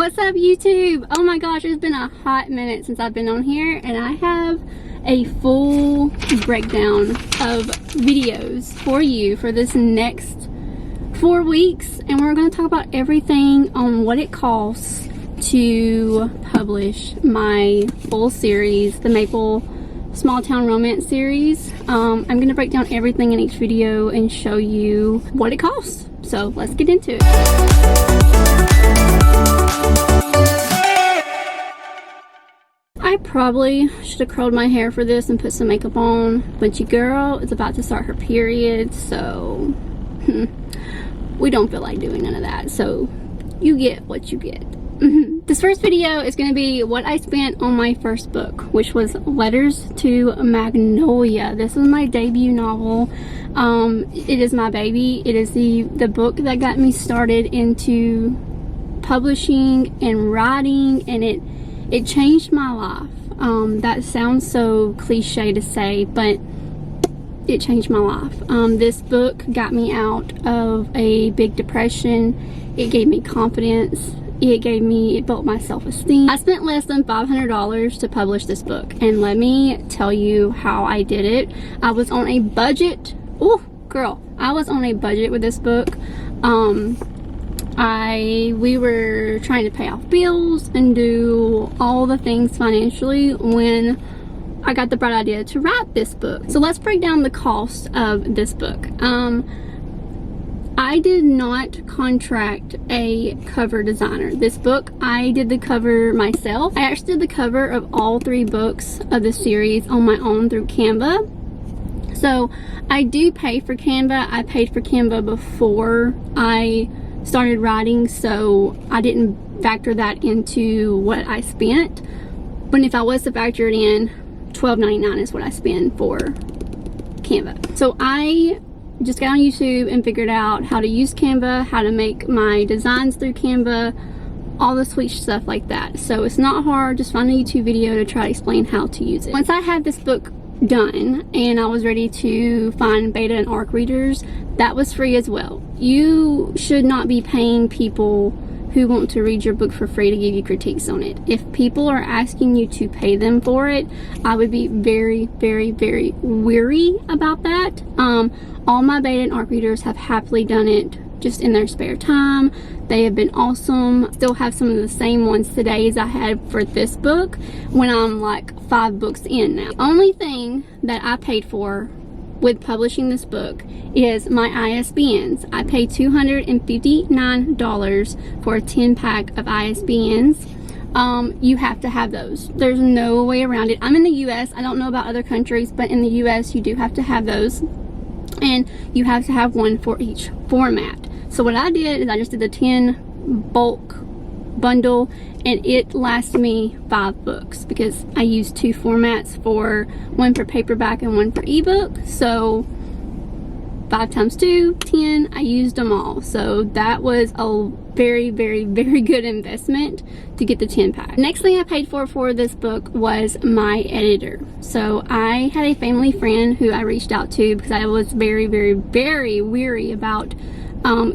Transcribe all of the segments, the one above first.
What's up, YouTube? Oh my gosh, it's been a hot minute since I've been on here, and I have a full breakdown of videos for you for this next 4 weeks, and we're going to talk about everything on what it costs to publish my full series, the Maple Small Town Romance series. I'm going to break down everything in each video and show you what it costs. So let's get into it. I probably should have curled my hair for this and put some makeup on, but your girl is about to start her period, so we don't feel like doing none of that. So you get what you get. This first video is going to be what I spent on my first book, which was Letters to Magnolia. This was my debut novel. It is my baby. It is the book that got me started into publishing and writing, and it changed my life. That sounds so cliche to say, but it changed my life. This book got me out of a big depression. It gave me confidence. It built my self-esteem. I spent less than $500 to publish this book, and let me tell you how I did it. I was on a budget. Oh girl, I was on a budget with this book. We were trying to pay off bills and do all the things financially when I got the bright idea to write this book. So let's break down the cost of this book. I did not contract a cover designer. This book, I did the cover myself. I actually did the cover of all 3 books of the series on my own through CANVA. So I do pay for CANVA. I paid for CANVA before I started writing, so I didn't factor that into what I spent. But if I was to factor it in, $12.99 is what I spend for CANVA. So I just got on YouTube and figured out how to use CANVA, how to make my designs through CANVA, all the sweet stuff like that. So it's not hard, just find a YouTube video to try to explain how to use it. Once I had this book done and I was ready to find beta and ARC readers, that was free as well. You should not be paying people who want to read your book for free to give you critiques on it. If people are asking you to pay them for it, I would be very, very, very weary about that. All my beta and ARC readers have happily done it just in their spare time. They have been awesome. Still have some of the same ones today as I had for this book when I'm like 5 books in now. The only thing that I paid for with publishing this book is my ISBNs. I paid $259 for a 10-pack of ISBNs. You have to have those. There's no way around it. I'm in the US. I don't know about other countries, but in the US you do have to have those. And you have to have one for each format. So what I did is I just did the 10 bulk bundle, and it lasted me 5 books because I used 2 formats, one for paperback and one for ebook. So 5 times 2, 10, I used them all. So that was a very, very, very good investment to get the 10-pack. Next thing I paid for this book was my editor. So I had a family friend who I reached out to because I was very, very, very weary about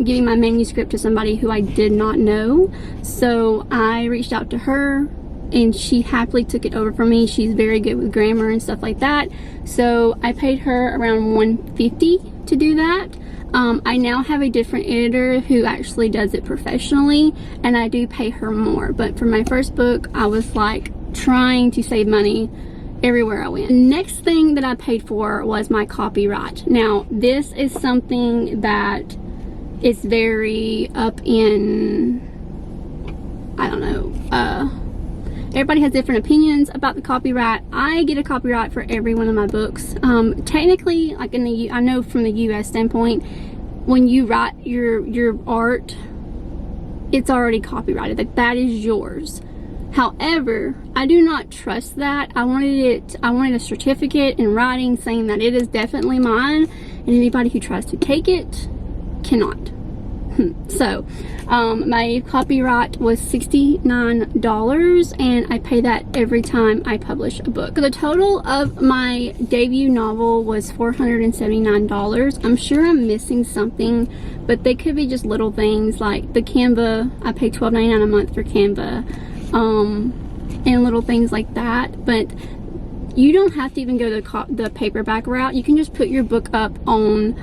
giving my manuscript to somebody who I did not know. So I reached out to her and she happily took it over for me. She's very good with grammar and stuff like that. So I paid her around $150 to do that. I now have a different editor who actually does it professionally, and I do pay her more. But for my first book, I was like trying to save money everywhere I went. Next thing that I paid for was my copyright. Now this is something that is very up in, I don't know, everybody has different opinions about the copyright. I get a copyright for every one of my books. Technically, like I know from the US standpoint, when you write your art, it's already copyrighted. Like, that is yours. However, I do not trust that. I wanted a certificate in writing saying that it is definitely mine, and anybody who tries to take it cannot. So my copyright was $69, and I pay that every time I publish a book. The total of my debut novel was $479. I'm sure I'm missing something, but they could be just little things like the CANVA. I pay $12.99 a month for CANVA, and little things like that. But you don't have to even go the paperback route. You can just put your book up on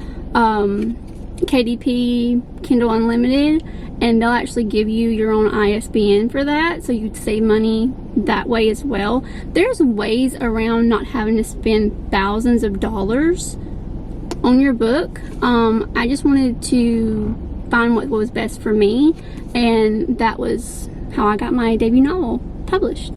KDP, Kindle Unlimited, and they'll actually give you your own ISBN for that, so you'd save money that way as well. There's ways around not having to spend thousands of dollars on your book. I just wanted to find what was best for me, and that was how I got my debut novel published.